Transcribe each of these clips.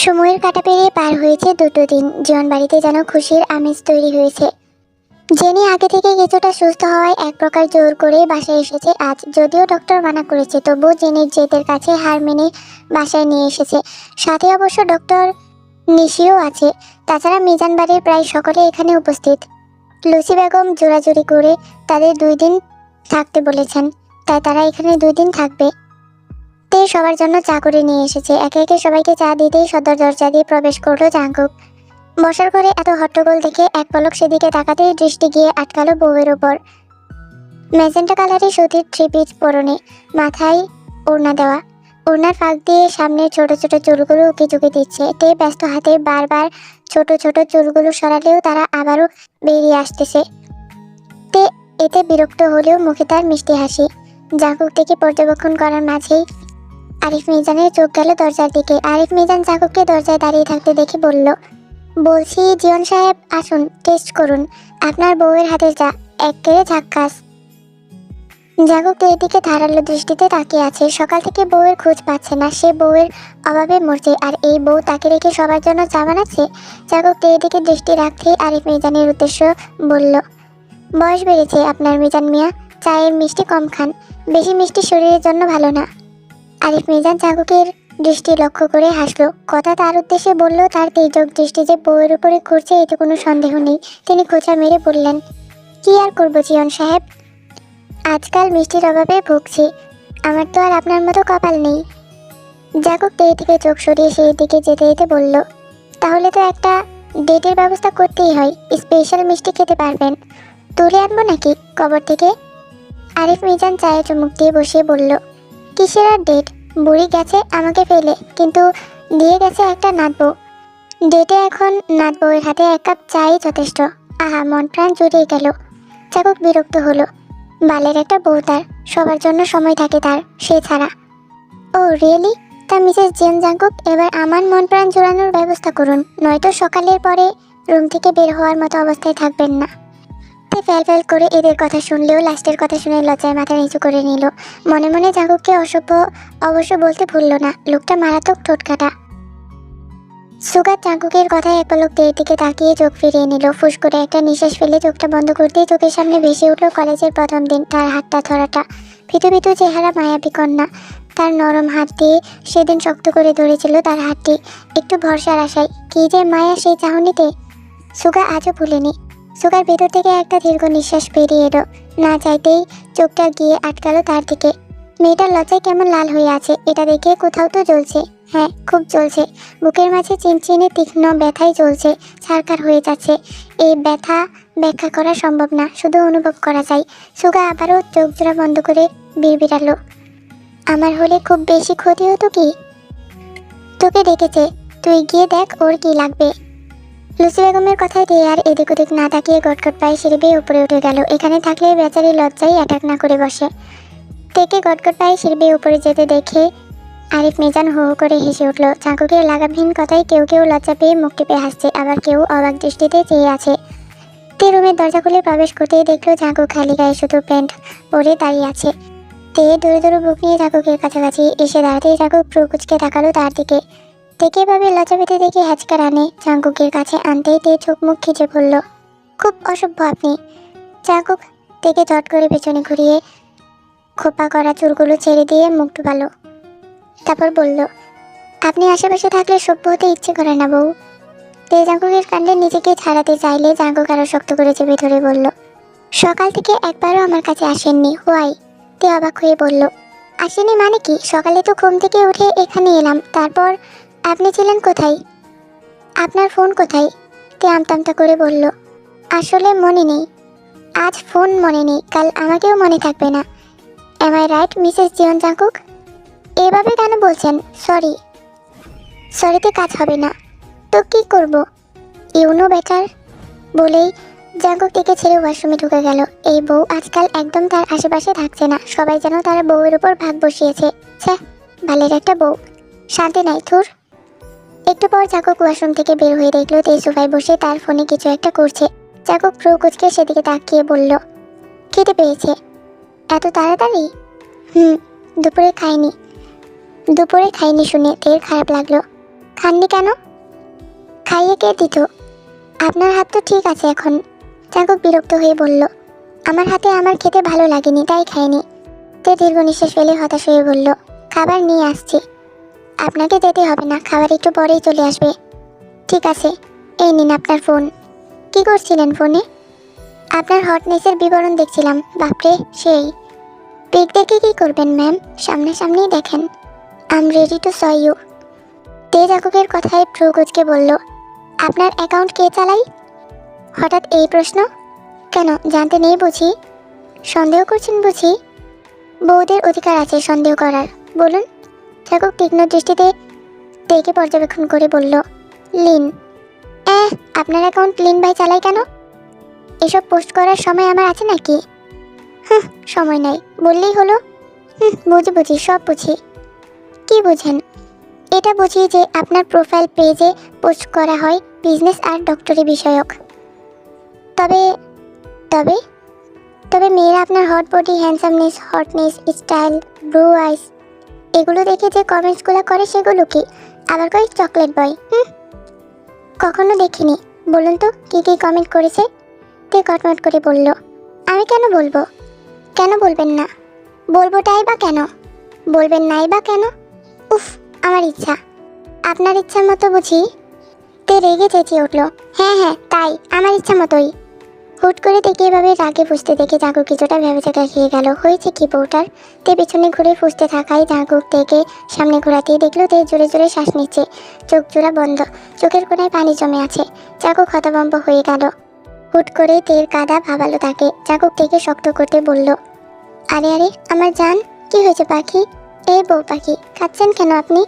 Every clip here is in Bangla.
সময়ের কাঁটা পেরিয়ে পার হয়েছে দুটো দিন। জীবন বাড়িতে যেন খুশির আমেজ তৈরি হয়েছে। জেনি আগে থেকে কিছুটা সুস্থ হওয়ায় এক প্রকার জোর করে বাসায় এসেছে আজ। যদিও ডক্টর মানা করেছে, তবুও জেনির জেদের কাছে হার মেনে বাসায় নিয়ে এসেছে। সাথে অবশ্য ডক্টর নিশিও আছে। তাছাড়া মিজান বাড়ির প্রায় সকলে এখানে উপস্থিত। লুসি বেগম জোরাজুরি করে তাদের 2 দিন থাকতে বলেছেন, তাই তারা এখানে 2 দিন থাকবে। তে সবার জন্য চা করে নিয়ে এসেছে। একে একে সবাইকে চা দিতেই সদর দরজা দিয়ে প্রবেশ করলো জাঙ্কুক। বসার ঘরে এত হট্টগোল দেখে এক পলক সেদিকে তাকাতেই দৃষ্টি গিয়ে আটকালো বউয়ের ওপর। ম্যাজেন্টা কালারের সুতির 3 পিস পরনে, মাথায় ওড়না দেওয়া। ওড়নার ফাঁক দিয়ে সামনের ছোট ছোট চুলগুলো উকি ঝুঁকি দিচ্ছে। তে ব্যস্ত হাতে বারবার ছোট ছোট চুলগুলো সরালেও তারা আবারও বেরিয়ে আসতেছে। তে এতে বিরক্ত হলেও মুখে তার মিষ্টি হাসি। জাঙ্কুক থেকে পর্যবেক্ষণ করার মাঝেই আরিফ মিজানের চোখ গেল দরজার দিকে। আরিফ মিজান জাঙ্কুককে দরজায় দাঁড়িয়ে থাকতে দেখে বলল, বলছি জীবন সাহেব আসুন, টেস্ট করুন আপনার বউয়ের হাতের চা, একেবারে ঝাক্কাস। জাঙ্কুক এদিকে ধারালো দৃষ্টিতে তাকিয়ে আছে। সকাল থেকে বউয়ের খোঁজ পাচ্ছে না। সে বউয়ের অভাবে মরছে, আর এই বউ তাকে রেখে সবার জন্য চা বানাচ্ছে। জাঙ্কুক এদিকে দৃষ্টি রাখতেই আরিফ মিজানের উদ্দেশ্য বলল, বয়স বেড়েছে আপনার মিজান মিয়া, চায়ের মিষ্টি কম খান, বেশি মিষ্টি শরীরের জন্য ভালো না। আরিফ মিজান জাঙ্কুকের দৃষ্টি লক্ষ্য করে হাসলো। কথা তার উদ্দেশ্যে বলল, তার তেজক দৃষ্টি যে বউয়ের উপরে ঘুরছে এতে কোনো সন্দেহ নেই। তিনি খোঁচা মেরে বললেন, কি আর করবো জীবন সাহেব, আজকাল মিষ্টির অভাবে ভুগছি, আমার তো আর আপনার মতো কপাল নেই। জাঙ্কুক থেকে চোখ সরিয়ে সেই দিকে যেতে যেতে বলল, তাহলে তো একটা ডেটের ব্যবস্থা করতেই হয়, স্পেশাল মিষ্টি খেতে পারবেন, তুলে আনবো নাকি কবর থেকে? আরিফ মিজান চায়ে চুমুক দিয়ে বসিয়ে বলল, কিসের আর ডেট, বুড়ি গেছে আমাকে ফেলে, কিন্তু দিয়ে গেছে একটা নাতবউ। ডেটে এখন নাতবউয়ের হাতে 1 কাপ চাই যথেষ্ট। আহা, মন প্রাণ জুড়িয়ে গেল। জাঙ্কুক বিরক্ত হলো। বালের একটা বউ তার, সবার জন্য সময় থাকে তার, সে ছাড়া। ও রিয়েলি? তা মিসেস জেন জাঙ্কুক, এবার আমার মন প্রাণ জোড়ানোর ব্যবস্থা করুন, নয়তো সকালের পরে রুম থেকে বের হওয়ার মতো অবস্থায় থাকবেন না। ফ্যাল ফ্যাল করে এদের কথা শুনলেও লাস্টের কথা শুনে লজ্জায় মাথা নিচু করে নিল। মনে মনে জাঙ্কুককে অসভ্য অবশ্য বলতে ভুলল না, লোকটা মারাত্মক ঠোঁটকাটা। সুগার জাঙ্কুকের কথায় এক পলক দিকে তাকিয়ে চোখ ফিরিয়ে নিল। ফুস করে একটা নিঃশ্বাস ফেলে চোখটা বন্ধ করতেই চোখের সামনে ভেসে উঠল কলেজের প্রথম দিন, তার হাতটা ধরাটা। ফিতু ফিতু চেহারা মায়াবী কন্যা, তার নরম হাত দিয়ে সেদিন শক্ত করে ধরেছিল তার হাতটি, একটু ভরসার আশায়। কি যে মায়া সেই চাহনিতে, সুগা আজও ভুলেনি। সুগার ভেতর থেকে একটা দীর্ঘ নিঃশ্বাস বেরিয়ে এলো। না চাইতেই চোখটা গিয়ে আটকালো তার দিকে। মেয়েটার লজ্জায় কেমন লাল হয়ে আছে, এটা দেখে কোথাও তো জ্বলছে। হ্যাঁ, খুব জ্বলছে। বুকের মাঝে চিনচিনে তীক্ষ্ণ ব্যথাই জ্বলছে, ছারকার হয়ে যাচ্ছে। এই ব্যথা ব্যাখ্যা করা সম্ভব না, শুধু অনুভব করা যায়। সুগা আবারও চোখ জোড়া বন্ধ করে বিড়বিড়ালো, আমার হলে খুব বেশি ক্ষতি হতো কি? তোকে ডেকেছে, তুই গিয়ে দেখ ওর কি লাগবে। লুসি বেগমের কথায় দিয়ে আর এদিক ওদিক না তাকিয়ে গটগট পায়ে সিঁড়ি বেয়ে উপরে উঠে গেল। এখানে থাকলে বেচারি লজ্জায় অ্যাটাক না করে বসে। থেকে গটগট পায়ে সিঁড়ি বেয়ে উপরে যেতে দেখে আরিফ মিজান হো হো করে হেসে উঠল। জাঙ্কুকের লাগামহীন কথায় কেউ কেউ লজ্জা পেয়ে মুখ টিপে হাসছে, আবার কেউ অবাক দৃষ্টিতে চেয়ে আছে। তে রুমের দরজা খুলে প্রবেশ করতেই দেখলো জাঙ্কুক খালি গায়ে শুধু প্যান্ট পরে দাঁড়িয়ে আছে। তে দূরে দূরে বুক নিয়ে জাঙ্কুকের কাছাকাছি এসে দাঁড়াতেই জাঙ্কুক ভ্রু কুঁচকে তাকালো তার দিকে। তেকে এভাবে লজ্জা পেতে দেখে হ্যাচকা রানে জাঙ্কুকের কাছে আনতেই তে চোখ মুখ খিচে পড়ল। খুব অসভ্য আপনি। জাঙ্কুক তেকে চট করে পেছনে ঘুরিয়ে খোপা করা চুলগুলো ছেড়ে দিয়ে মুখ ডুবালো। তারপর বলল, আপনি আশেপাশে থাকলে সভ্য হতে ইচ্ছে করে না বউ। তে জাঙ্কুকের কাণ্ডে নিজেকে ছাড়াতে চাইলে জাঙ্কুক আরো শক্ত করে চেপে ধরে বলল, সকাল থেকে একবারও আমার কাছে আসেননি, হোয়াই? তে অবাক হয়ে বলল, আসেনি মানে কি? সকালে তো ঘুম থেকে উঠে এখানে এলাম, তারপর আপনি ছিলেন কোথায়? আপনার ফোন কোথায়? তে আমতামতা করে বলল, আসলে মনে নেই। আজ ফোন মনে নেই, কাল আমাকেও মনে থাকবে না। Am I right Mrs Jeon Jungkook? এভাবে কেন বলছেন? সরি। সরিতে কাজ হবে না তো কি করব? You know better. বলেই জাঙ্কুক থেকে ছেড়ে ওয়াশরুমে ঢুকে গেল। এই বউ আজকাল একদম তার আশেপাশে থাকছে না, সবাই যেন তার বউয়ের উপর ভাগ বসিয়েছে। ছ্যাঃ, বালের একটা বউ, শান্তি নাই থুর। একটু পর জাঙ্কুক ওয়াশরুম থেকে বের হয়ে দেখলো তে সোফায় বসে তার ফোনে কিছু একটা করছে। জাঙ্কুক ভ্রু কুঁচকে সেদিকে তাকিয়ে বলল, খেতে পেয়েছে? এত তাড়াতাড়ি? দুপুরে খাইনি। দুপুরে খাইনি শুনে তের খারাপ লাগলো। খাননি কেন? খাইয়ে কে দিত? আপনার হাত তো ঠিক আছে এখন। জাঙ্কুক বিরক্ত হয়ে বলল, আমার হাতে আমার খেতে ভালো লাগেনি, তাই খাইনি। তে দীর্ঘ নিঃশ্বাস ফেলে হতাশ হয়ে বলল, খাবার নিয়ে আসছি। আপনাকে যেতে হবে না, খাবার একটু পরেই চলে আসবে। ঠিক আছে, এই নিন আপনার ফোন। কি করছিলেন ফোনে? আপনার হটনেসের বিবরণ দেখছিলাম। বাপরে, সেই পিক দেখে কি করবেন ম্যাম? সামনাসামনি দেখেন। I am ready to see you. তে জাঙ্কুকের কথায় ভ্রু কুঁচকে বলল, আপনার অ্যাকাউন্ট কে চালাই? হঠাৎ এই প্রশ্ন কেন, জানতে নেই বুঝি? সন্দেহ করছেন বুঝি? বউদের অধিকার আছে সন্দেহ করার, বলুন। জাঙ্কুক তীক্ষ্ণ দৃষ্টিতে তেকে পর্যবেক্ষণ করে বলল, লিন। আপনার অ্যাকাউন্ট লিন ভাই চালাই কেন? এসব পোস্ট করার সময় আমার আছে নাকি? সময় নাই বললেই হলো। বুঝি বুঝি, সব বুঝি। কি বুঝেন? এটা বুঝি যে আপনার প্রোফাইল পেজে পোস্ট করা হয় বিজনেস আর ডক্টরি বিষয়ক। তবে তবে তবে মেয়েরা আপনার hot body, handsomeness, hotness, style, blue eyes এগুলো দেখে যে কমেন্টসগুলো করে সেগুলো কি? আবার কই চকলেট বয়। কখনো দেখিনি। বলুন তো কি কি কমেন্ট করেছে? তে কটমট করে বলল, আমি কেন বলবো? কেন বলবেন না? বলবোটাই বা কেন? বলবেন নাই বা কেন? উফ, আমার ইচ্ছা। আপনার ইচ্ছা মতো বুঝি? তে রেগে চেঁচিয়ে উঠল, হ্যাঁ তাই, আমার ইচ্ছা মতোই। হুট করে দেখে এভাবে রাগে ফুসতে দেখে জাঙ্কুক কিছুটা ভেবেচাকা খেয়ে গেল। হয়েছে কি বউটার? তে পেছনে ঘুরে ফুসতে থাকায় জাঙ্কুক তেকে সামনে ঘোরাতেই দেখলো তে জোরে জোরে শ্বাস নিচ্ছে, চোখ জোড়া বন্ধ, চোখের কোণায় পানি জমে আছে। জাঙ্কুক হতভম্ব হয়ে গেল। হুট করে তের কাদা ভাবালো তাকে। জাঙ্কুক তেকে শক্ত করতে বলল, আরে আরে আমার জান, কি হয়েছে পাখি? এই বউ পাখি, কাঁদছেন কেন আপনি?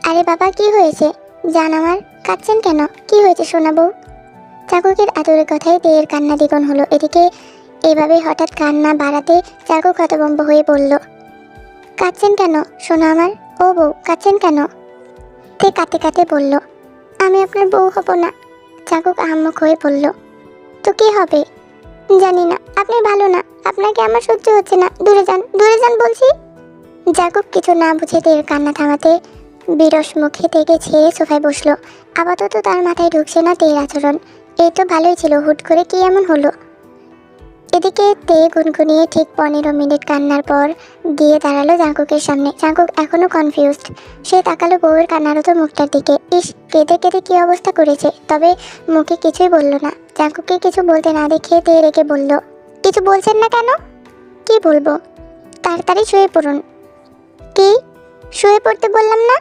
আরে বাবা, কি হয়েছে জান আমার? কাঁদছেন কেন? কি হয়েছে সোনা বউ? জাঙ্কুকের আদরের কথায় তেয়ের কান্না দ্বিগুণ হলো। এদিকে এভাবে হঠাৎ কান্না বাড়াতে জাঙ্কুক হতভম্ব হয়ে বলল, কাঁদছেন কেন সোনা আমার? ও বউ, কাঁদছেন কেন? তে কাঁদতে কাঁদতে বলল, আমি আপনার বউ হব না। জাঙ্কুক আহাম্মক হয়ে বলল, তো কে হবে? জানি না, আপনি ভালো না, আপনাকে আমার সহ্য হচ্ছে না, দূরে যান বলছি। জাঙ্কুক কিছু না বুঝে তের কান্না থামাতে বিরস মুখে থেকে ছেড়ে সোফায় বসলো। আপাতত তার মাথায় ঢুকছে না তের আচরণ। এই তো ভালোই ছিল, হুট করে কি এমন হলো? এদিকে তে গুনগুনিয়ে ঠিক 15 মিনিট কান্নার পর গিয়ে দাঁড়ালো জাঙ্কুকের সামনে। জাঙ্কুক এখনো কনফিউজড। সে তাকালো বউয়ের কান্নারত মুখটার দিকে। ইস, কেঁদে কেঁদে কি অবস্থা করেছে। তবে মুখে কিছুই বলল না। জাঙ্কুককে কিছু বলতে না দেখে তে রেগে বলল, কিছু বলছেন না কেন? কি বলবো? তাড়াতাড়ি শুয়ে পড়ুন। কি? শুয়ে পড়তে বললাম না?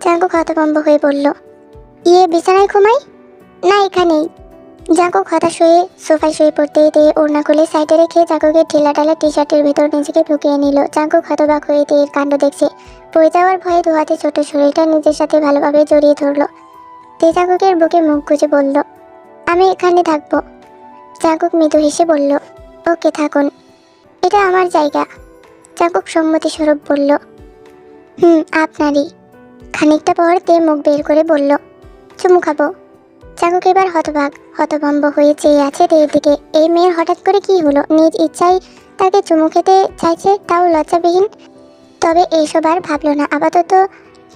জাঙ্কুক হতভম্ব হয়ে বলল, বিছানায় ঘুমাই? না, এখানেই। জাঙ্কুক হতাশ হয়ে সোফায় শুয়ে পড়তে দিয়ে ওড়না খুলে সাইডে রেখে জাঙ্কুকের ঢিলাঢালা টি শার্টের ভেতর নিজেকে ঢুকিয়ে নিল। জাঙ্কুক হতবাক হয়ে তেয়ের কাণ্ড দেখছে। পড়ে যাওয়ার ভয়ে দুহাতে ছোট শরীরটা নিজের সাথে ভালোভাবে জড়িয়ে ধরল। তে জাঙ্কুকের বুকে মুখ গুজে বলল, আমি এখানে থাকবো। জাঙ্কুক মৃদু হেসে বলল, ওকে থাকুন, এটা আমার জায়গা। জাঙ্কুক সম্মতি স্বরূপ বলল, আপনারই। খানিকটা পর তে মুখ বের করে বলল, চুমু খাবো। জাঙ্কুক এবার হতভম্ব হয়ে চেয়ে আছে তের দিকে। এই মেয়ের হঠাৎ করে কি হলো? নিজ ইচ্ছাই তাকে চুমু খেতে চাইছে, তাও লজ্জাবিহীন। তবে এইসব আর ভাবলো না। আপাতত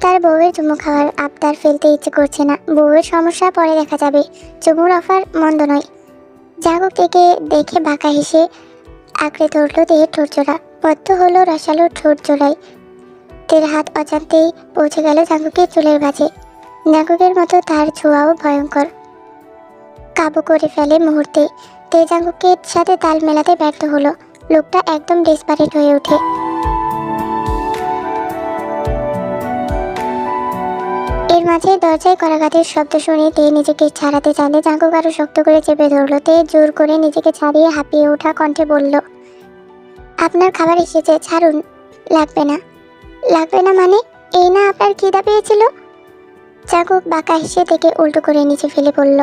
তার বউয়ের চুমু খাওয়ার আবদার ফেলতে ইচ্ছে করছে না। বউয়ের সমস্যা পরে দেখা যাবে। চুমুর অফার মন্দ নয়। জাঙ্কুক থেকে দেখে বাঁকা হেসে আঁকড়ে ধরলো তের ঠোঁটজোড়া। বদ্ধ হলো রসালো ঠোঁট জোড়ায়। তের হাত অজান্তেই পৌঁছে গেল জাঙ্কুকের চুলের ভাঁজে। জাঙ্কুকের মতো তার ছোঁয়াও ভয়ঙ্কর, কাবু করে ফেলে মুহূর্তে। তে জাঙ্কুকের সাথে তাল মেলাতে ব্যর্থ হলো। লোকটা একদম ডেসপারেট হয়ে ওঠে। এর মাঝে দরজায় করাঘাতের শব্দ শুনে তে নিজেকে ছাড়াতে চাইলে জাঙ্কুক আরো শক্ত করে চেপে ধরলো। তে জোর করে নিজেকে ছাড়িয়ে হাঁপিয়ে ওঠা কণ্ঠে বলল, আপনার খাবার এসেছে, ছাড়ুন। লাগবে না। লাগবে না মানে? এই না আপনার খিদা পেয়েছিল? জাঙ্কুক বাঁকা হেসে থেকে উল্টো করে নিচে ফেলে বলল,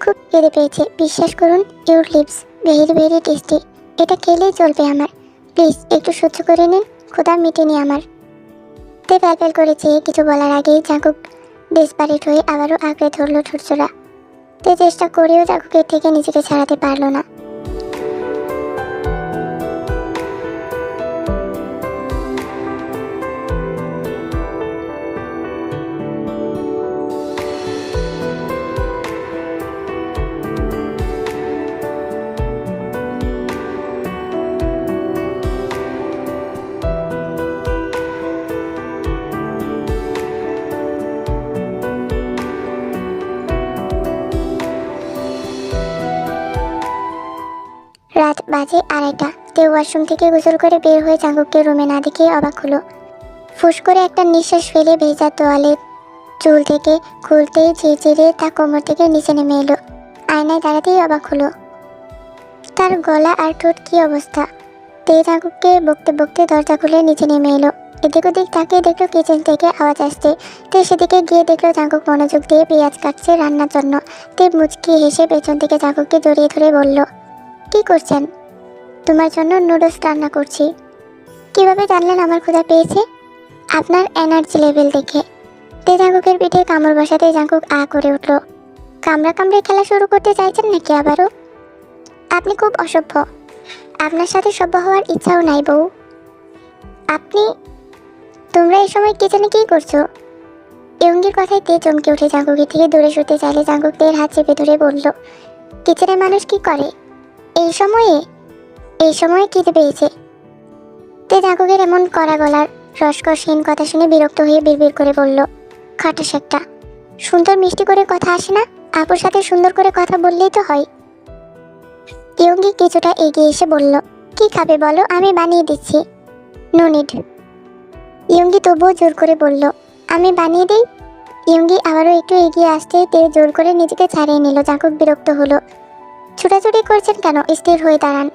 খুব খিদে পেয়েছে, বিশ্বাস করুন। Your lips very very tasty. এটা খেলেই চলবে আমার। প্লিজ একটু সহ্য করে নিন, ক্ষুধা মিটেনি আমার। তে প্যালপ্যাল করে চেয়ে কিছু বলার আগেই জাঙ্কুক ডেসপারেট হয়ে আবারও আঁকড়ে ধরল ঠোঁটজোড়া। তে চেষ্টা করেও জাঙ্কুকের থেকে নিজেকে ছাড়াতে পারল না। বাজে 2:30। তে ওয়াশরুম থেকে গোসল করে বের হয়ে জাঙ্কুককে রুমে না দেখে অবাক হলো। ফুস করে একটা নিঃশ্বাস ফেলে ভেজা তোয়ালের চুল থেকে খুলতেই ঝিরঝিরে তা কোমর থেকে নিচে নেমে এলো। আয়নায় দাঁড়াতেই অবাক হলো, তার গলা আর ঠোঁট কি অবস্থা। তে জাঙ্কুককে বকতে বকতে দরজা খুলে নিচে নেমে এলো। এদিক ওদিক তাকিয়ে দেখলো কিচেন থেকে আওয়াজ আসছে। তে সেদিকে গিয়ে দেখলো জাঙ্কুক মনোযোগ দিয়ে পেঁয়াজ কাটছে রান্নার জন্য। তে মুচকি হেসে পেছন থেকে জাঙ্কুককে জড়িয়ে ধরে বলল, কি করছেন? তোমার জন্য নুডলস রান্না করছি। কিভাবে জানলেন আমার ক্ষুধা পেয়েছে? আপনার এনার্জি লেভেল দেখে। তে জাঙ্কুকের পিঠে কামড় বসাতে জাঙ্কুক আ করে উঠল। কামড়া কামড়ে খেলা শুরু করতে চাইছেন নাকি আবারও? আপনি খুব অসভ্য। আপনার সাথে সভ্য হওয়ার ইচ্ছাও নাই বউ। আপনি তোমরা এই সময় কিচেনে কি করছো? ইয়ঙ্গির কথায় তে চমকে উঠে জাঙ্কুকের থেকে দূরে সরতে চাইলে জাঙ্কুক তের হাত চেপে ধরে বলল, কিচেনে মানুষ কি করে এই সময়ে? এই সময়ে খিদে পেয়েছে। তে জাঙ্কুকের এমন কড়া গলার রসকসহীন কথা শুনে বিরক্ত হয়ে বিড়বিড় করে বলল, খাটাস একটা। সুন্দর মিষ্টি করে কথা আসে না? আপুর সাথে সুন্দর করে কথা বললেই তো হয়। ইয়ঙ্গি কিছুটা এগিয়ে এসে বলল, কি খাবে বলো, আমি বানিয়ে দিচ্ছি। No need. ইয়ঙ্গি তবুও জোর করে বলল, আমি বানিয়ে দিই। ইয়ঙ্গি আবারও একটু এগিয়ে আসতে তে জোর করে নিজেকে ছাড়িয়ে নিল। জাঙ্কুক বিরক্ত হলো। ছুটাছুটি করছেন কেন? স্থির হয়ে দাঁড়ান।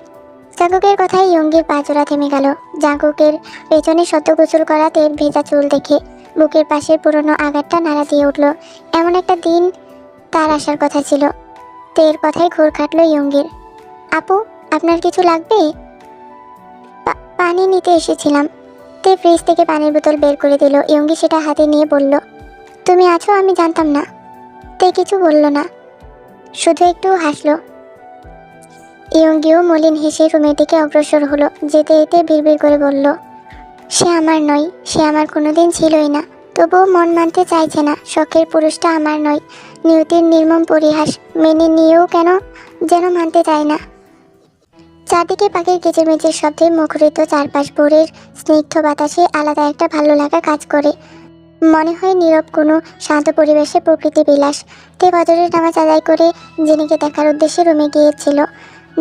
জাঙ্কুকের কথায় ইয়ঙ্গির পা জোড়া থেমে গেল। জাঙ্কুকের পেছনে সদ্য গোসল করা তের ভেজা চুল দেখে বুকের পাশের পুরনো আঘাতটা নাড়া দিয়ে উঠল। এমন একটা দিন তার আসার কথা ছিল। তের কথায় ঘোর কাটল ইয়ঙ্গির। আপু, আপনার কিছু লাগবে? পানি নিতে এসেছিলাম। তে ফ্রিজ থেকে পানির বোতল বের করে দিল। ইয়ঙ্গি সেটা হাতে নিয়ে বলল, তুমি আছো? আমি জানতাম না। তে কিছু বলল না, শুধু একটু হাসলো। ইয়ঙ্গিও মলিন হেসে রুমের দিকে অগ্রসর হলো। যেতে যেতে বিড়বিড় করে বলল, সে আমার নয়, সে আমার কোনোদিন ছিলই না। তবুও মন মানতে চাইছে না, শখের পুরুষটা আমার নয়। নিয়তির নির্মম পরিহাস মেনে নিয়েও কেন যেন মানতে চায় না। চারদিকে পাখির কিচিরমিচির শব্দে মুখরিত চারপাশ ভোরের স্নিগ্ধ বাতাসে আলাদা একটা ভালো লাগা কাজ করে। মনে হয় নীরব কোনো শান্ত পরিবেশে প্রকৃতি বিলাস। তে বজরের নামাজ আদায় করে জেনিকে দেখার উদ্দেশ্যে রুমে গিয়েছিল।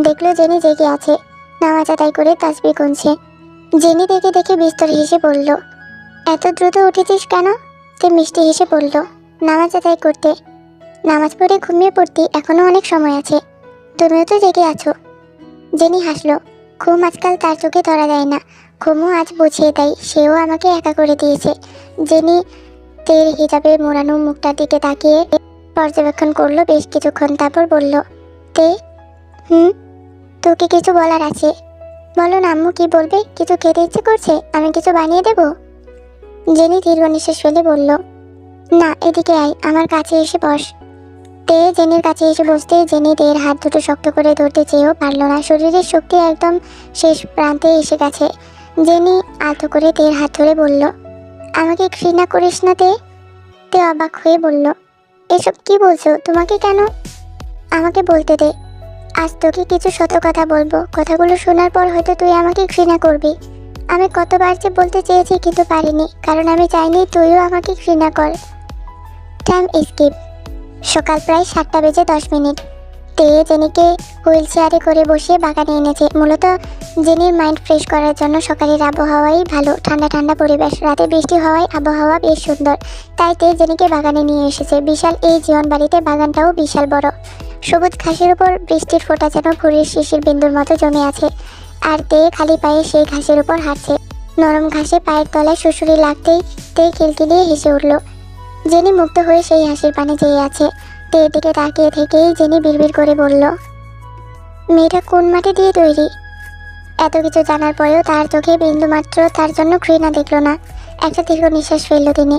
দেখলো জেনি জেগে আছে, নামাজ আদায় করে তাসবিহ গুনছে। জেনি দেখে দেখে বিস্তর হেসে বলল, এত দ্রুত উঠেছিস কেন? তে মিষ্টি হেসে বলল, নামাজ আদায় করতে। নামাজ পড়ে ঘুমিয়ে পড়তে এখনো অনেক সময় আছে। তুমিও তো জেগে আছো। জেনি হাসলো। ঘুম আজকাল তার চোখে ধরা দেয় না, ঘুমও আজ বুঝিয়ে দেয়। সেও আমাকে একা করে দিয়েছে। জেনি তের হিজাবে মোড়ানো মুখটার দিকে তাকিয়ে পর্যবেক্ষণ করলো বেশ কিছুক্ষণ, তারপর বলল, তে তোকে কিছু বলার আছে। বলো না আম্মু, কি বলবে? কিছু খেতে ইচ্ছে করছে? আমি কিছু বানিয়ে দেব? জেনি দীর্ঘ নিঃশ্বাস ফেলে বলল, না, এদিকে আয়, আমার কাছে এসে বস। তে জেনির কাছে এসে বসতে জেনি তের হাত দুটো শক্ত করে ধরতে চেয়েও পারল না। শরীরের শক্তি একদম শেষ প্রান্তে এসে গেছে। জেনি আলতো করে তের হাত ধরে বলল, আমাকে ঘৃণা করিস না তে। তে অবাক হয়ে বলল, এসব কি বলছো? তোমাকে কেন? আমাকে বলতে দে। আজ তোকে কিছু সত্য কথা বলবো। কথাগুলো শোনার পর হয়তো তুই আমাকে ঘৃণা করবি। আমি কতবার যে বলতে চেয়েছি কিন্তু পারিনি, কারণ আমি চাইনি তুইও আমাকে ঘৃণা কর। Time skip. সকাল প্রায় 7:10। তে জেনিকে হুইল চেয়ারে করে বসিয়ে বাগানে এনেছে। মূলত জেনির মাইন্ড ফ্রেশ করার জন্য। সকালের আবহাওয়াই ভালো, ঠান্ডা ঠান্ডা পরিবেশ। রাতে বৃষ্টি হওয়ায় আবহাওয়া বেশ সুন্দর। তাই তে জেনিকে বাগানে নিয়ে এসেছে। বিশাল এই জীবন বাড়িতে বাগানটাও বিশাল বড়। সবুজ ঘাসের উপর বৃষ্টির ফোঁটা যেন ভোরের শিশির বিন্দুর মতো জমে আছে। আর তে খালি পায়ে সেই ঘাসের উপর হাঁটছে। নরম ঘাসে পায়ের তলায় শুশুরি লাগতেই তে খিলখিলিয়ে হেসে উঠল। জেনি মুক্ত হয়ে সেই হাসির পানে চেয়ে আছে। তের দিকে তাকিয়ে থেকেই জেনি বিড়বিড় করে বলল, মেয়েটা কোন মাটি দিয়ে তৈরি? এত কিছু জানার পরেও তার চোখে বিন্দুমাত্র তার জন্য ঘৃণা দেখল না। একটা দীর্ঘ নিঃশ্বাস ফেলল তিনি।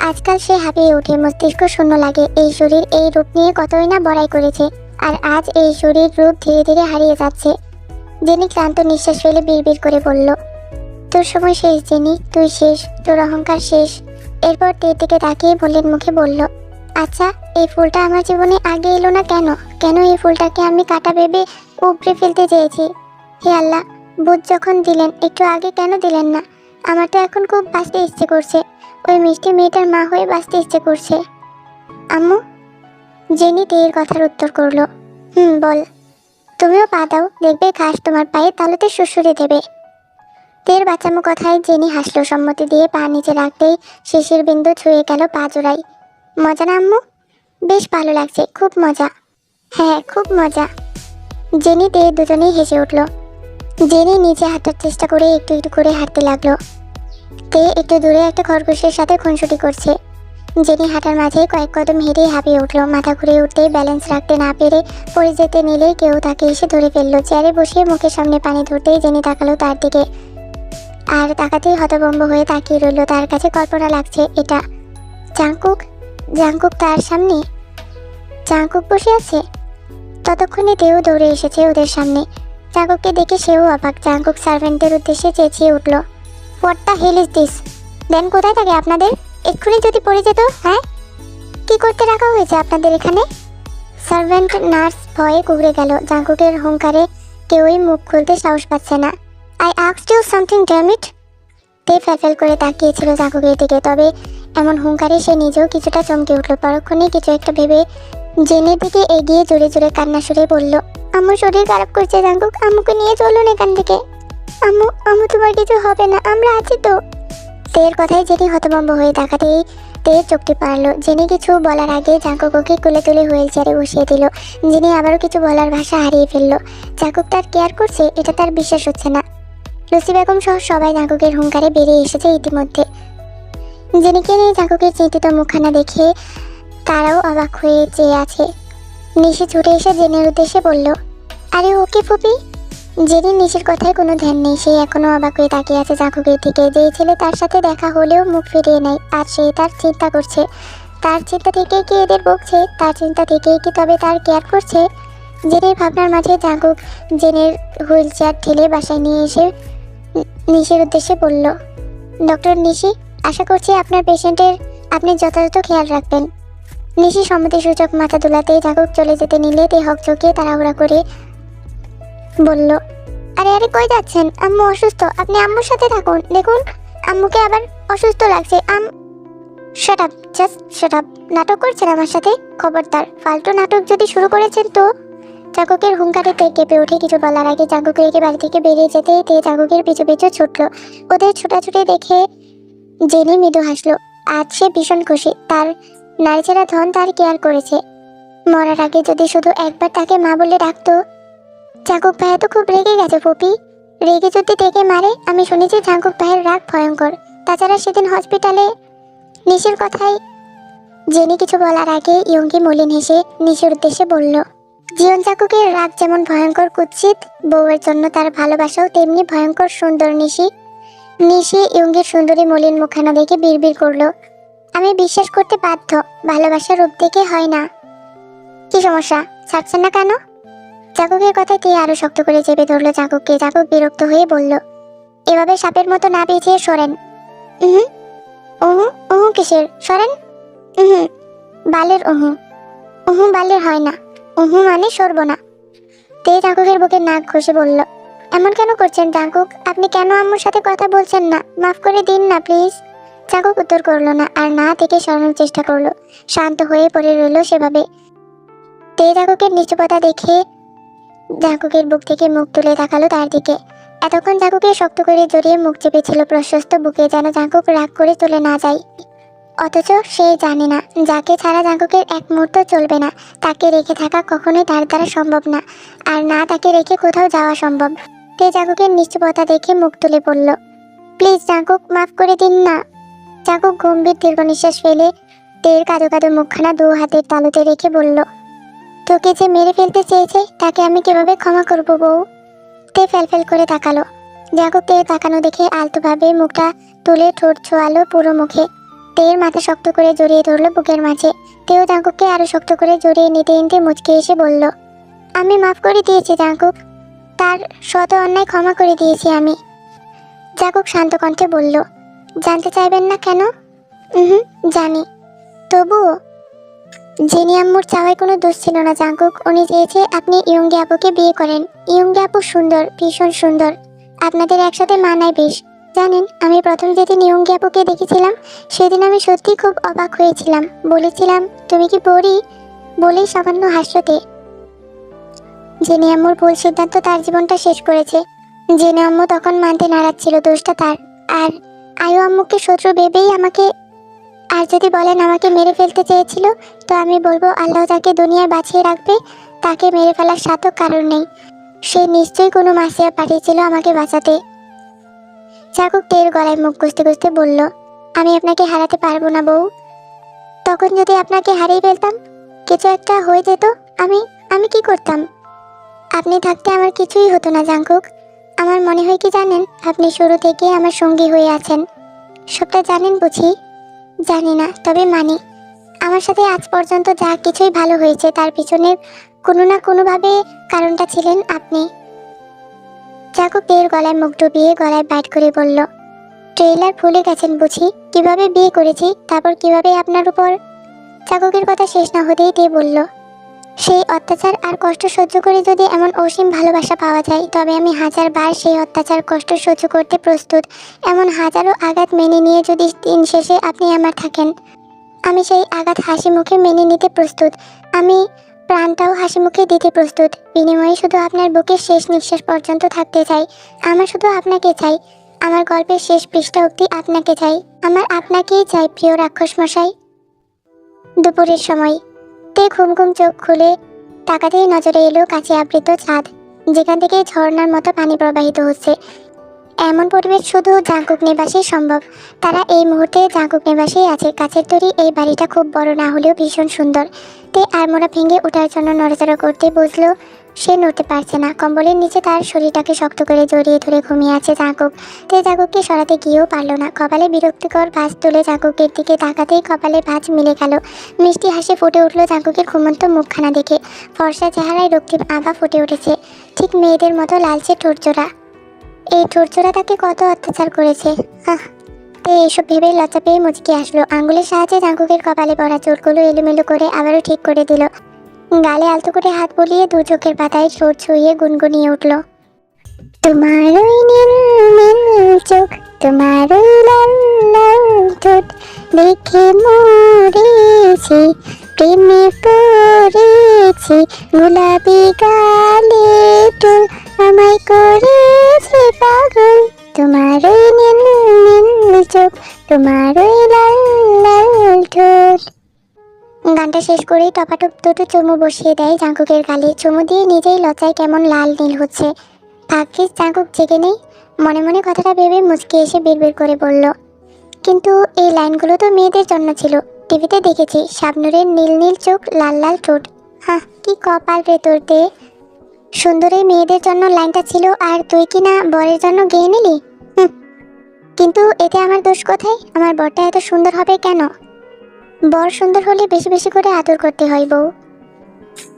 আজকাল সে হাঁপিয়ে ওঠে, মস্তিষ্ক শূন্য লাগে। এই শরীর এই রূপ নিয়ে কতই না বড়াই করেছে, আর আজ এই শরীর রূপ ধীরে ধীরে হারিয়ে যাচ্ছে। জেনি ক্লান্ত নিঃশ্বাস ফেলে বিড়বিড় করে বলল, তোর সময় শেষ জেনি, তুই শেষ, তোর অহংকার শেষ। এরপর তের দিকে তাকিয়ে বললেন মুখে বলল, আচ্ছা, এই ফুলটা আমার জীবনে আগে এলো না কেন? কেন এই ফুলটাকে আমি কাটা ভেবে উপড়ে ফেলতে চেয়েছি? হে আল্লাহ, বুধ যখন দিলেন একটু আগে কেন দিলেন না? আমার তো এখন খুব বাঁচতে ইচ্ছে করছে। ওই মিষ্টি মেয়েটার মা হয়ে বাঁচতে ইচ্ছে করছে। আম্মু? জেনি তের কথার উত্তর করলো, বল। তুমিও পা দাও, দেখবে ঘাস তোমার পায়ে তালুতে সুড়সুড়ি দেবে। তের বাচ্চামো কথায় জেনি হাসলো সম্মতি দিয়ে পা নিচে রাখতেই শিশির বিন্দু ছুঁয়ে গেল পা জোড়াই। মজা না আম্মু? বেশ ভালো লাগছে, খুব মজা। হ্যাঁ, খুব মজা। জেনি তে দুজনেই হেসে উঠল। জেনি নিচে হাঁটার চেষ্টা করে একটু একটু করে হাঁটতে লাগলো। তে একটু দূরে একটা খরগোশের সাথে খুনসুটি করছে। জেনি হাঁটার মাঝে কয়েক কদম হেঁটে হাঁপিয়ে উঠল। মাথা ঘুরে উঠতেই ব্যালেন্স রাখতে না পেরে পড়ে যেতে নিলে কেউ তাকে এসে ধরে ফেললো। চেয়ারে বসে মুখের সামনে পানি ধরতেই জেনি তাকালো তার দিকে, আর তাকাতেই হতভম্ব হয়ে তাকিয়ে রইল। তার কাছে কল্পনা লাগছে এটা জাংকুক। জাংকুক তার সামনে, জাংকুক বসে আছে। ততক্ষণে তেও দৌড়ে এসেছে ওদের সামনে। জাংকুককে দেখে সেও অবাক। জাংকুক সার্ভেন্টের উদ্দেশ্যে চেঁচিয়ে উঠল, what the hell is this? দেন কোথায় থাকে আপনাদের? এক্ষুনি যদি পড়ে যেত। হ্যাঁ, কি করতে রাখা হয়েছে আপনাদের এখানে? সার্ভেন্ট নার্স ভয়ে কুঁকড়ে গেল। জাংকুকের হুঙ্কারে কেউই মুখ খুলতে সাহস পাচ্ছে না। I asked you something damn it. তে ফ্যালফ্যাল করে তাকিয়েছিল জাংকুকের দিকে, তবে এমন হুঙ্কারে সে নিজেও কিছুটা চমকে উঠল। পরক্ষণে কিছু একটা ভেবে জেনের দিকে এগিয়ে জোরে জোরে কান্না সুরে বলল, আম্মু শরীর খারাপ করছে জাংকুক, আম্মুকে নিয়ে চলুন এখান থেকে। আম্মু, আম্মু তোমার কিছু হবে না, আমরা আছি তো। তের কথায় জেনি হতভম্ব হয়ে তাকাতেই তের চোখটি পারল। জেনি কিছু বলার আগে জাংকুক ওকে কোলে তুলে হুইল চেয়ারে বসিয়ে দিল। জেনি আবারও কিছু বলার ভাষা হারিয়ে ফেলল। জাংকুক তার কেয়ার করছে এটা তার বিশ্বাস হচ্ছে না। লুসি বেগম সহ সবাই জাংকুকের হুঙ্কারে বেরিয়ে এসেছে ইতিমধ্যে। জেনিকে নিয়ে জাংকুকের চিন্তিত মুখখানা দেখে তারাও অবাক হয়ে চেয়ে আছে। নিশি ছুটে এসে জেনের উদ্দেশ্যে বলল, আরে ওকে ফুপি। জেনির নিশির কথায় কোনো ধ্যান নেই। সে এখনো অবাক হয়ে তাকিয়ে আছে জাংকুকের দিকে। যেই ছেলে তার সাথে দেখা হলেও মুখ ফিরিয়ে নেয়, আর সে তার চিন্তা করছে। তার চিন্তা থেকেই কি এদের বকছে? তার চিন্তা থেকেই কি তবে তার কেয়ার করছে? জেনের ভাবনার মাঝে জাংকুক জেনের হুইল চেয়ার ঠেলে বাসায় নিয়ে এসে নিশির উদ্দেশ্যে বলল, ডক্টর নিশি, আশা করছি আপনার পেশেন্টের আপনি যথাযথ খেয়াল রাখবেন। নিশি সম্মতিসূচক মাথা দুলাতেই জাংকুক চলে যেতে নিলে তে হক চকিয়ে তাড়াহুড়া করে বলল, আরে আরে কই যাচ্ছেন? আম্মু অসুস্থ, আপনি আম্মুর সাথে থাকুন। দেখুন আম্মুকে আবার অসুস্থ লাগছে। Shut up, just shut up. নাটক করছেন আমার সাথে? খবরদার, ফালতু নাটক যদি শুরু করেছেন তো। জাংকুকের হুঙ্কারে তে কেঁপে উঠে কিছু বলার আগে জাংকুক রেগে বাড়ি থেকে বেরিয়ে যেতে তে জাংকুকের পিছু পিছু ছুটল। ওদের ছোটাছুটি দেখে জেনি মৃদু হাসলো। আজ সে ভীষণ খুশি, তার নারীছেড়া ধন তার কেয়ার করেছে। মরার আগে যদি শুধু একবার তাকে মা বলে ডাকতো। জাংকুক ভাইয়া তো খুব রেগে গেছে ফুপি। রেগে যদি তেকে মারে? আমি শুনেছি জাংকুক ভাইয়ের রাগ ভয়ঙ্কর। তাছাড়া সেদিন হসপিটালে। নিশির কথায় জেনি কিছু বলার আগে ইয়ঙ্গি মলিন হেসে নিশির উদ্দেশ্যে বলল, জীবন জাংকুকের রাগ যেমন ভয়ঙ্কর কুৎসিত, বউয়ের জন্য তার ভালোবাসাও তেমনি ভয়ঙ্কর সুন্দর। নিশি নিশি ইয়ঙ্গির সুন্দরী মলিন মুখখানা দেখে বিড়বিড় করলো, আমি বিশ্বাস করতে বাধ্য, ভালোবাসার রূপ দেখে হয় না। কি সমস্যা, ছাড়ছেন না কেন? জাংকুকের কথায় তে আরো শক্ত করে চেপে ধরলো জাংকুককে। জাংকুক বিরক্ত হয়ে বলল, এভাবে সাপের মতো না পেঁচিয়ে সরেন। উহু উহু উহু কিসের সরেন? উহু বালের উহু। উহু বালের হয় না, উহু মানে সরবো না। তে জাংকুকের বুকে নাক ঘষে বলল, এমন কেন করছেন জাংকুক? আপনি কেন আম্মুর সাথে কথা বলছেন না? মাফ করে দিন না প্লিজ। জাংকুক উত্তর করলো না, আর না থেকে সরানোর চেষ্টা করলো। শান্ত হয়ে পড়ে রইল সেভাবে। তে জাংকুকের নিশ্চুপতা দেখে জাংকুকের বুক থেকে মুখ তুলে তাকালো তার দিকে। এতক্ষণ জাংকুকে শক্ত করে জড়িয়ে মুখ চেপেছিল প্রশস্ত বুকে, যেন জাংকুক রাগ করে চলে না যায়। অথচ সে জানে না, যাকে ছাড়া জাংকুকের এক মুহূর্ত চলবে না, তাকে রেখে থাকা কখনোই তার দ্বারা সম্ভব না, আর না তাকে রেখে কোথাও যাওয়া সম্ভব। তে জাংকুকের নিশ্চুপতা দেখে মুখ তুলে পড়ল, প্লিজ জাংকুক, মাফ করে দিন না। জাংকুক গম্ভীর দীর্ঘ নিঃশ্বাস ফেলে তের কাদো কাদো মুখখানা দু হাতের তালুতে রেখে বলল, তোকে যে মেরে ফেলতে চেয়েছে তাকে আমি কিভাবে ক্ষমা করবো বউ? তে ফেলফেল করে তাকালো। জাংকুক তের তাকানো দেখে আলতোভাবে মুখটা তুলে ঠোঁট ছোঁয়ালো পুরো মুখে। তের মাথা শক্ত করে জড়িয়ে ধরলো বুকের মাঝে। তেও জাংকুককে আরো শক্ত করে জড়িয়ে নিতে নিতে মুচকে এসে বলল, আমি মাফ করে দিয়েছি জাংকুক, তার শত অন্যায় ক্ষমা করে দিয়েছি আমি। জাংকুক শান্ত কণ্ঠে বলল, জানতে চাইবেন না কেন? জানি। তবুও? জেনি আম্মুর চাওয়ায় কোনো দোষ ছিল না জাংকুক। উনি চেয়েছে আপনি ইয়ঙ্গি আপুকে বিয়ে করেন। ইয়ঙ্গি আপু সুন্দর, ভীষণ সুন্দর, আপনাদের একসাথে মানায় বেশ। জানেন, আমি প্রথম যেদিন ইয়ঙ্গি আপুকে দেখেছিলাম সেদিন আমি সত্যি খুব অবাক হয়েছিলাম। বলেছিলাম, তুমি কি পড়ি? বলেই সামান্য হাসতে। জেনে আম্মুর ভুল সিদ্ধান্ত তার জীবনটা শেষ করেছে। জেনে আম্মু তখন মানতে নারাজ ছিল, দোষটা তার। আর আয়ু আম্মুকে শত্রু ভেবেই আমাকে, আর যদি বলেন আমাকে মেরে ফেলতে চেয়েছিল, তো আমি বলবো আল্লাহ যাকে দুনিয়ায় বাঁচিয়ে রাখবে তাকে মেরে ফেলার সাথও কারণ নেই। সে নিশ্চয়ই কোনো মাসিয়া পাঠিয়েছিল আমাকে বাঁচাতে। চাকুক টের গলায় মুখ গুজতে গুজতে বলল, আমি আপনাকে হারাতে পারবো না বউ। তখন যদি আপনাকে হারিয়ে ফেলতাম, কিছু একটা হয়ে যেত, আমি আমি কি করতাম? আপনি থাকতে আমার কিছুই হতো না জাঙ্কুক। আমার মনে হয় কি জানেন, আপনি শুরু থেকে আমার সঙ্গী হয়ে আছেন। সবটা জানেন বুঝি? জানি না, তবে মানি। আমার সাথে আজ পর্যন্ত যা কিছুই ভালো হয়েছে তার পিছনে কোনো না কোনোভাবে কারণটা ছিলেন আপনি। চাকুক টের গলায় মুখ ডুবিয়ে গলায় বাইট করে বলল, ট্রেইলার ভুলে গেছেন বুঝি? কিভাবে বিয়ে করেছি, তারপর কিভাবে আপনার উপর। চাকুকের কথা শেষ না হতেই তে বলল, সেই অত্যাচার আর কষ্ট সহ্য করে যদি এমন অসীম ভালোবাসা পাওয়া যায়, তবে আমি 1000 বার সেই অত্যাচার কষ্ট সহ্য করতে প্রস্তুত। এমন হাজারো আঘাত মেনে নিয়ে যদি দিন শেষে আপনি আমার থাকেন, আমি সেই আঘাত হাসি মুখে মেনে নিতে প্রস্তুত। আমি প্রাণটাও হাসি মুখে দিতে প্রস্তুত। বিনিময়ে শুধু আপনার বুকের শেষ নিঃশ্বাস পর্যন্ত থাকতে চাই। আমার শুধু আপনাকে চাই। আমার গল্পের শেষ পৃষ্ঠা অবধি আপনাকে চাই। আমার আপনাকেই চাই প্রিয় রাক্ষস মশাই। দুপুরের সময় তে ঘুম ঘুম চোখ খুলে তাকাতেই নজরে এলো কাছে আবৃত ছাদ, যেখান থেকে ঝর্ণার মতো পানি প্রবাহিত হচ্ছে। এমন পরিবেশ শুধু জাঙ্কুক নিবাসেই সম্ভব। তারা এই মুহূর্তে জাঙ্কুক নিবাসেই আছে। কাছের তৈরি এই বাড়িটা খুব বড় না হলেও ভীষণ সুন্দর। তে আড়মোড়া ভেঙে ওঠার জন্য নড়াচড়া করতে বুঝলো সে নড়তে পারছে না। কম্বলের নিচে তার শরীরটাকে শক্ত করে জড়িয়ে ধরে ঘুমিয়ে আছে জাঙ্কুক। তে জাঙ্কুককে সরাতে গিয়েও পারল না। কপালে বিরক্তিকর ভাঁজ তুলে জাঙ্কুকের দিকে তাকাতেই কপালে ভাঁজ মিলে গেল। মিষ্টি হাসি ফুটে উঠলো জাঙ্কুকের ঘুমন্ত মুখখানা দেখে। ফর্সা চেহারায় রক্তিম আভা ফুটে উঠেছে, ঠিক মেয়েদের মতো লালচে ঠোঁটজোড়া। এই ঠোঁটজোড়া তাকে কত অত্যাচার করেছে। তে এসব ভেবে লজ্জা পেয়ে মুচকি আসলো। আঙ্গুলের সাহায্যে জাঙ্কুকের কপালে পড়া চুলগুলো এলোমেলো করে আবারও ঠিক করে দিল। গালে আলতো করে হাত বুলিয়ে দু চোখের পাতায় ঠোঁট ছুঁয়ে গুনগুনিয়ে উঠল, তোমার ওই নীল নীল চোখ, তোমার ওই লাল লাল ঠোঁট দেখে মরেছি, প্রেমে পড়েছি, গোলাপি গালে টুল আমায় করেছে পাগল, তোমার ওই নীল নীল চোখ, তোমার ওই লাল লাল ঠোঁট। গানটা শেষ করেই টপাটপ দুটো চুমু বসিয়ে দেয় জাঙ্কুকের গালে। চুমু দিয়ে নিজেই লজ্জায় কেমন লাল নীল হচ্ছে। ভাগ্যিস জাঙ্কুক জেগে নেই। মনে মনে কথাটা ভেবে মুচকি এসে বিড়বিড় করে বলল, কিন্তু এই লাইনগুলো তো মেয়েদের জন্য ছিল। টিভিতে দেখেছি শাবনূরের নীল নীল চোখ, লাল লাল ঠোঁট। কি কপাল রে তোর দে। সুন্দরী মেয়েদের জন্য লাইনটা ছিল, আর তুই কি না বরের জন্য গেয়ে নিলি? কিন্তু এতে আমার দোষ কোথায়? আমার বরটা এত সুন্দর হবে কেন? বর সুন্দর হলে বেশি বেশি করে আদর করতে হয় বউ।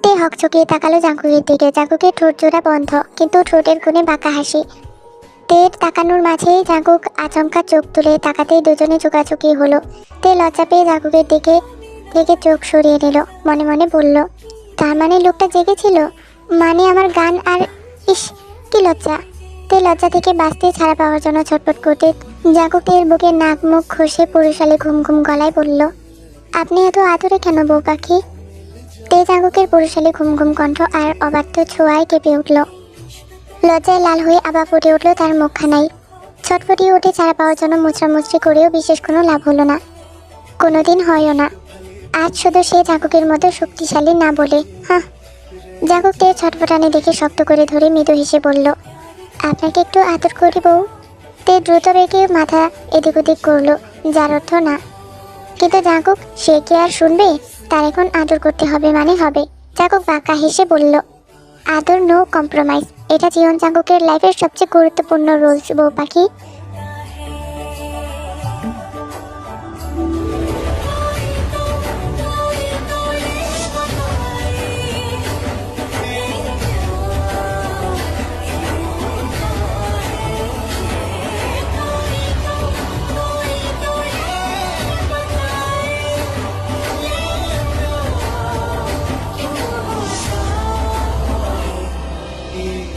তে হকচকিয়ে তাকালো জাঙ্কুকের দিকে। জাঙ্কুকের ঠোঁট জোড়া বন্ধ, কিন্তু ঠোঁটের কোণে বাঁকা হাসি। তের তাকানোর মাঝেই জাঙ্কুক আচমকা চোখ তুলে তাকাতেই দুজনে চোখাচোখি হলো। তে লজ্জা পেয়ে জাঙ্কুকের দিকে থেকে চোখ সরিয়ে নিল। মনে মনে বলল, তার মানে লোকটা জেগেছিল? মানে আমার গান আর ইস, কি লজ্জা। তে লজ্জা থেকে বাঁচতে ছাড়া পাওয়ার জন্য ছটফট করতে জাঙ্কুকের বুকে নাক মুখ ঘষে পুরুষালী ঘুম ঘুম গলায় বলল, আপনি এত আদরে কেন বউ পাখি? তে জাঙ্কুকের পুরুষালী ঘুম ঘুম কণ্ঠ আর অবাধ্য ছোঁয়ায় কেঁপে উঠল। লজ্জায় লাল হয়ে আবার ফুটে উঠল তার মুখখানায়। ছটফটিয়ে উঠে ছাড়া পাওয়ার জন্য মুচড়ামুচড়ি করেও বিশেষ কোনো লাভ হলো না, কোনোদিন হয়ও না। আজ শুধু সে জাঙ্কুকের মতো শক্তিশালী না বলে। জাঙ্কুক তে ছটফটানি দেখে শক্ত করে ধরে মৃদু হেসে বলল, আপনাকে একটু আদর করি বউ। তে দ্রুত রেখে মাথা এদিক ওদিক করলো, যার অর্থ না। কিন্তু জাঙ্কুক সে কি আর শুনবে? তার এখন আদর করতে হবে মানে হবে। জাঙ্কুক বাঁকা হেসে বলল, আদর নো কম্প্রোমাইজ। এটা জীবন জাঙ্কুকের লাইফের সবচেয়ে গুরুত্বপূর্ণ রোলস বউ পাখি।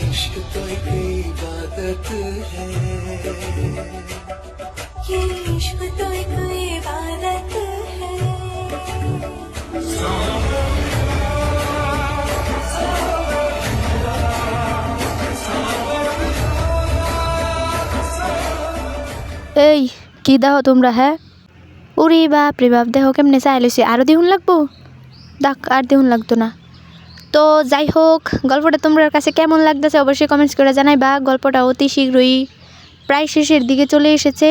इश्क तो एक इबादत है, ये इश्क तो एक इबादत है। এই কি দাও তোমরা হ্যাঁ উরি বাপ রে বাপ দেহ কেমনে চাই লইছে আরও দিহুন লাগবো দেখ আর দিহুন লাগতো না তো যাই হোক গল্পটা তোমার কাছে কেমন লাগতেছে অবশ্যই কমেন্টস করে জানাইবা গল্পটা অতি শীঘ্রই প্রায় শেষের দিকে চলে এসেছে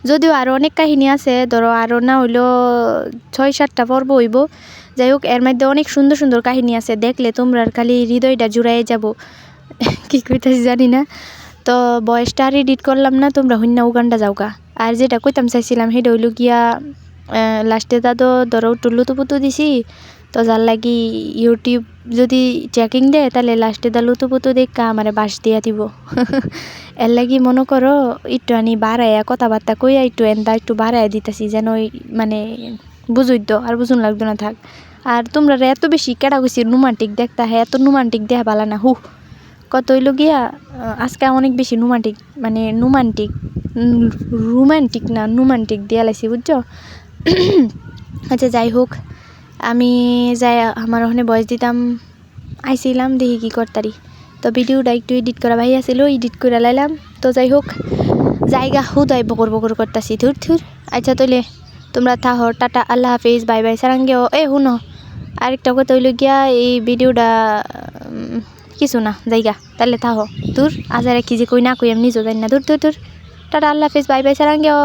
যদিও আরও অনেক কাহিনী আছে ধরো আরও না হইলেও 6-7টা পর্ব হইব যাই হোক এর মধ্যে অনেক সুন্দর সুন্দর কাহিনী আছে দেখলে তোমরা খালি হৃদয়টা জুড়াইয়ে যাব কি কইতাছি জানি না তো বয়সটা আর এডিট করলাম না তোমরা হইনা উগান্ডা যাওগা আর যেটা কইতাম চাইছিলাম সেটা হইল গিয়া লাস্টে তা তো ধরো লুতুপুতু দিছি তো যার লাগি ইউটিউব যদি চেকিং দেয় তাহলে লাস্টে দা লুতুপুতু দেখা আমার বাস দিয়া দিব এর লাগি মনে করো একটু আনি বাড়াইয়া কথাবার্তা কইয়া একটু বাড়াইয়া দিতেছি যেন ওই মানে বুঝই তো আর বুঝুন লাগতো না থাক আর তোমরা এত বেশি কেডা কইছি রোমান্টিক দেখতা হ্যাঁ এত রোমান্টিক দেখা ভালো না কত হইল গিয়া আজকে অনেক বেশি রোমান্টিক না রোমান্টিক দিয়া লাইছি বুঝছো আচ্ছা যাই হোক আমি যাই আমার ওখানে বয়স দিতাম আইছিলাম দেখি কি করতারি তো ভিডিওটা একটু এডিট করা ভাই আসিল এডিট করে লাইলাম তো যাই হোক জায়গা হুদাই বকর বকর করতাছি ধুর আচ্ছা তাইলে তোমরা থাহো টাটা আল্লাহ হাফিজ বাই বাই সারাঙ্গেও শুনো আরেকটা কথা হইল গিয়া এই ভিডিওটা কিছু না জায়গা তাহলে থাহো দূর আজ আর কি যে কই না কই আমি নিজেও জানি না দূর টাটা আল্লাহ হাফিজ বাই বাই সারাঙ্গেও